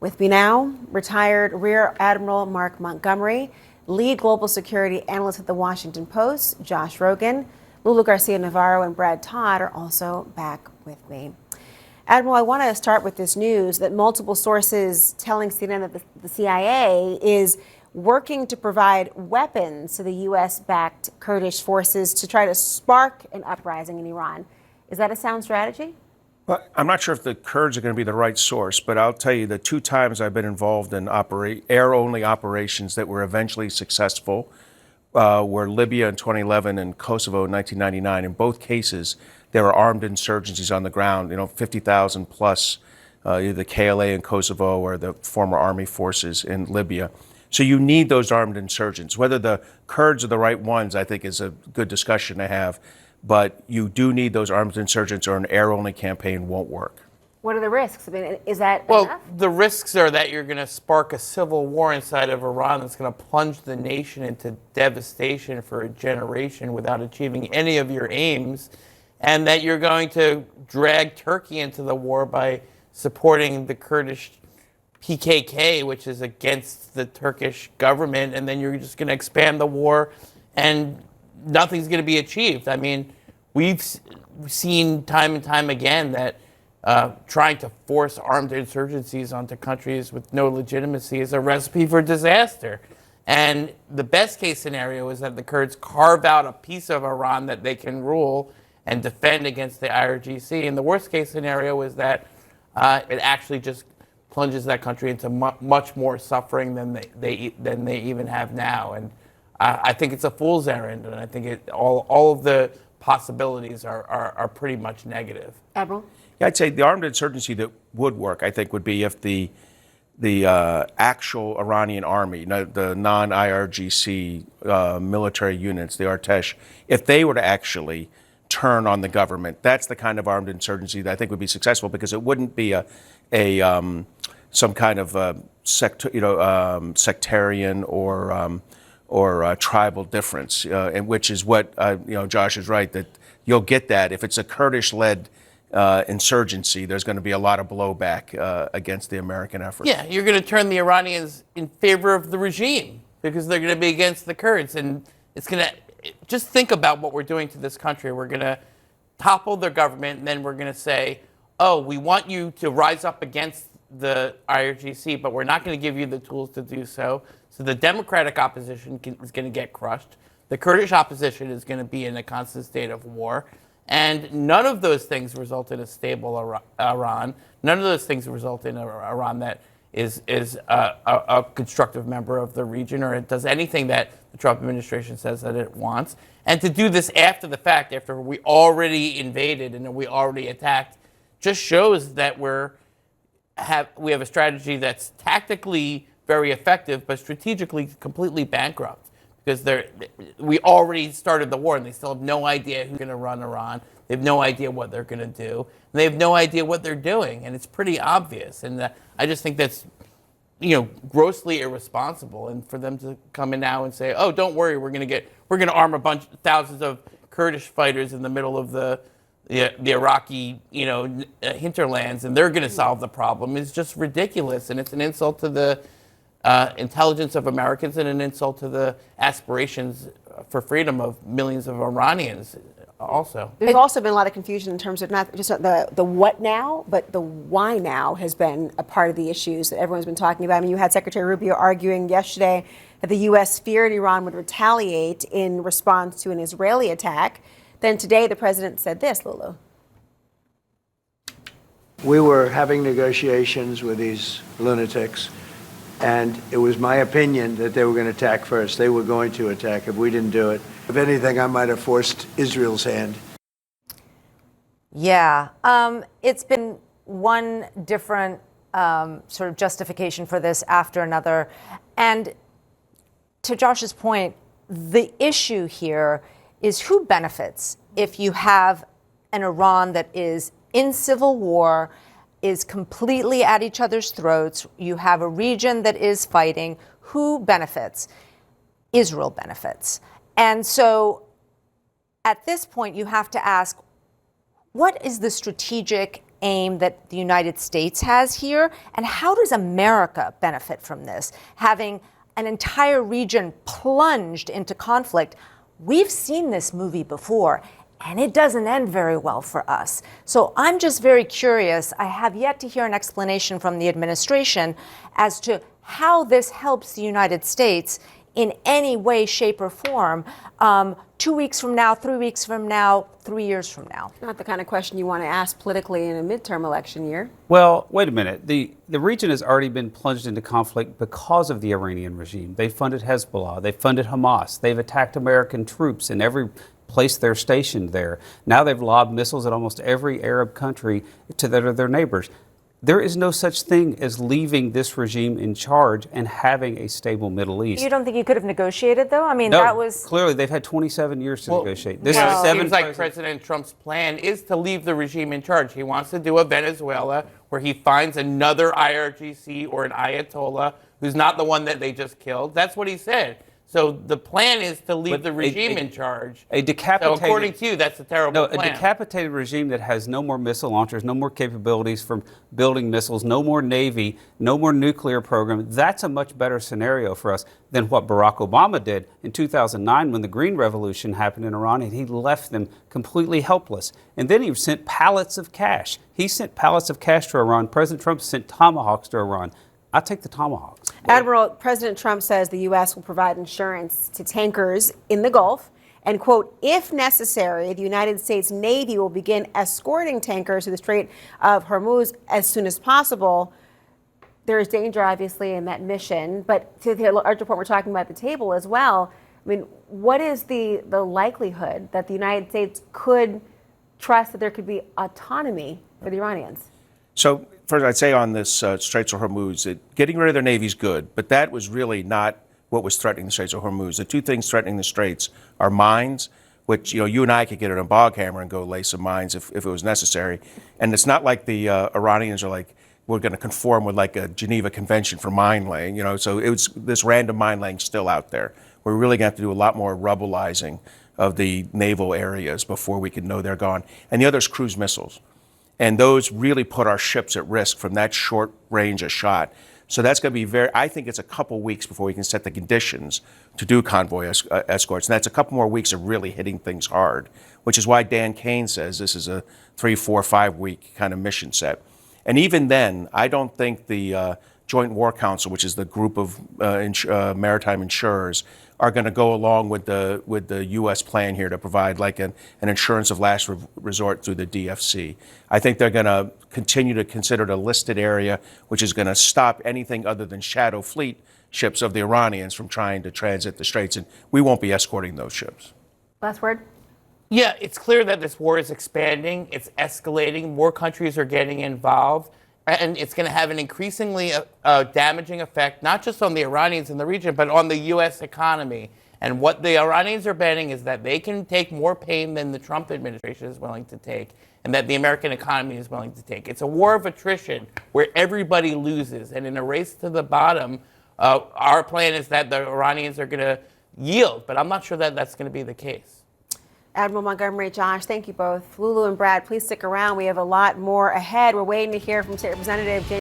With me now, retired Rear Admiral Mark Montgomery, lead global security analyst at the Washington Post, Josh Rogin, Lulu Garcia-Navarro, and Brad Todd are also back with me. Admiral, I want to start with this news that multiple sources telling CNN that the CIA is working to provide weapons to the U.S.-backed Kurdish forces to try to spark an uprising in Iran. Is that a sound strategy? Well, I'm not sure if the Kurds are going to be the right source, but I'll tell you the two times I've been involved in air-only operations that were eventually successful were Libya in 2011 and Kosovo in 1999. In both cases, there were armed insurgencies on the ground, 50,000 plus, either the KLA in Kosovo or the former army forces in Libya. So you need those armed insurgents. Whether the Kurds are the right ones, I think, is a good discussion to have. But you do need those armed insurgents, or an air-only campaign won't work. What are the risks? I mean, is that Well, enough? the risks are that you're going to spark a civil war inside of Iran that's going to plunge the nation into devastation for a generation without achieving any of your aims, and that you're going to drag Turkey into the war by supporting the Kurdish PKK, which is against the Turkish government, and then you're just going to expand the war and nothing's going to be achieved. I mean, we've seen time and time again that trying to force armed insurgencies onto countries with no legitimacy is a recipe for disaster. And the best case scenario is that the Kurds carve out a piece of Iran that they can rule and defend against the IRGC. And the worst case scenario is that it actually just plunges that country into much more suffering than they even have now. And I think it's a fool's errand, and I think all of the possibilities are pretty much negative. Admiral? Yeah, I'd say the armed insurgency that would work, I think, would be if the actual Iranian army, the non-IRGC military units, the Artesh, if they were to actually turn on the government, that's the kind of armed insurgency that I think would be successful, because it wouldn't be some kind of sectarian or tribal difference, and which is what Josh is right, that you'll get that if it's a Kurdish-led insurgency. There's going to be a lot of blowback against the American effort. Yeah, you're going to turn the Iranians in favor of the regime because they're going to be against the Kurds, and it's going to just think about what we're doing to this country. We're going to topple their government, and then we're going to say, oh, we want you to rise up against the IRGC, but we're not going to give you the tools to do so. So the Democratic opposition is going to get crushed. The Kurdish opposition is going to be in a constant state of war. And none of those things result in a stable Iran. None of those things result in an Iran that is a constructive member of the region, or it does anything that the Trump administration says that it wants. And to do this after the fact, after we already invaded and we already attacked, just shows that we have a strategy that's tactically very effective, but strategically completely bankrupt, because we already started the war and they still have no idea who's going to run Iran. They have no idea what they're going to do. And they have no idea what they're doing, and it's pretty obvious. And I just think that's grossly irresponsible. And for them to come in now and say, "Oh, don't worry, we're going to arm thousands of Kurdish fighters in the middle of the Iraqi, hinterlands, and they're going to solve the problem," is just ridiculous, and it's an insult to the intelligence of Americans and an insult to the aspirations for freedom of millions of Iranians also. There's also been a lot of confusion in terms of not just the what now, but the why now has been a part of the issues that everyone's been talking about. I mean, you had Secretary Rubio arguing yesterday that the U.S. feared Iran would retaliate in response to an Israeli attack. Then today the president said this, Lulu. We were having negotiations with these lunatics, and it was my opinion that they were going to attack first. They were going to attack if we didn't do it. If anything, I might have forced Israel's hand. Yeah, it's been one different sort of justification for this after another. And to Josh's point, the issue here is who benefits if you have an Iran that is in civil war, is completely at each other's throats. You have a region that is fighting. Who benefits? Israel benefits. And so at this point, you have to ask, what is the strategic aim that the United States has here? And how does America benefit from this? Having an entire region plunged into conflict. We've seen this movie before, and it doesn't end very well for us. So I'm just very curious. I have yet to hear an explanation from the administration as to how this helps the United States in any way, shape, or form 2 weeks from now, 3 weeks from now, 3 years from now. Not the kind of question you want to ask politically in a midterm election year. Well, wait a minute. The region has already been plunged into conflict because of the Iranian regime. They funded Hezbollah. They funded Hamas. They've attacked American troops in every place they're stationed there. Now they've lobbed missiles at almost every Arab country to their neighbors. There is no such thing as leaving this regime in charge and having a stable Middle East. You don't think you could have negotiated, though? I mean, No, that was... clearly they've had 27 years to negotiate. This It is seems like President Trump's plan is to leave the regime in charge. He wants to do a Venezuela where he finds another IRGC or an Ayatollah who's not the one that they just killed. That's what he said. So the plan is to leave the regime in charge. A decapitated, so according to you, that's a terrible plan. A decapitated regime that has no more missile launchers, no more capabilities from building missiles, no more Navy, no more nuclear program. That's a much better scenario for us than what Barack Obama did in 2009 when the Green Revolution happened in Iran, and he left them completely helpless. And then he sent pallets of cash. He sent pallets of cash to Iran. President Trump sent tomahawks to Iran. I'll take the tomahawks. Admiral, President Trump says the U.S. will provide insurance to tankers in the Gulf. And, quote, if necessary, the United States Navy will begin escorting tankers to the Strait of Hormuz as soon as possible. There is danger, obviously, in that mission. But to the larger point we're talking about at the table as well, I mean, what is the likelihood that the United States could trust that there could be autonomy for the Iranians? So first, I'd say on this Straits of Hormuz, getting rid of their Navy is good, but that was really not what was threatening the Straits of Hormuz. The two things threatening the Straits are mines, which you and I could get in a bog hammer and go lay some mines if it was necessary. And it's not like the Iranians are like, we're going to conform with like a Geneva Convention for mine laying. So it was this random mine laying still out there. We're really going to have to do a lot more rubbleizing of the naval areas before we can know they're gone. And the other is cruise missiles. And those really put our ships at risk from that short range of shot. So that's going to be I think it's a couple weeks before we can set the conditions to do convoy escorts. And that's a couple more weeks of really hitting things hard, which is why Dan Kane says this is a 3, 4, 5 week kind of mission set. And even then, I don't think the Joint War Council, which is the group of maritime insurers, are going to go along with the U.S. plan here to provide like an insurance of last resort through the DFC. I think they're going to continue to consider it a listed area, which is going to stop anything other than shadow fleet ships of the Iranians from trying to transit the Straits, and we won't be escorting those ships. Last word? Yeah, it's clear that this war is expanding, it's escalating, more countries are getting involved, and it's going to have an increasingly damaging effect, not just on the Iranians in the region, but on the U.S. economy. And what the Iranians are betting is that they can take more pain than the Trump administration is willing to take, and that the American economy is willing to take. It's a war of attrition where everybody loses. And in a race to the bottom, our plan is that the Iranians are going to yield, but I'm not sure that that's going to be the case. Admiral Montgomery, Josh, thank you both. Lulu and Brad, please stick around. We have a lot more ahead. We're waiting to hear from State Representative James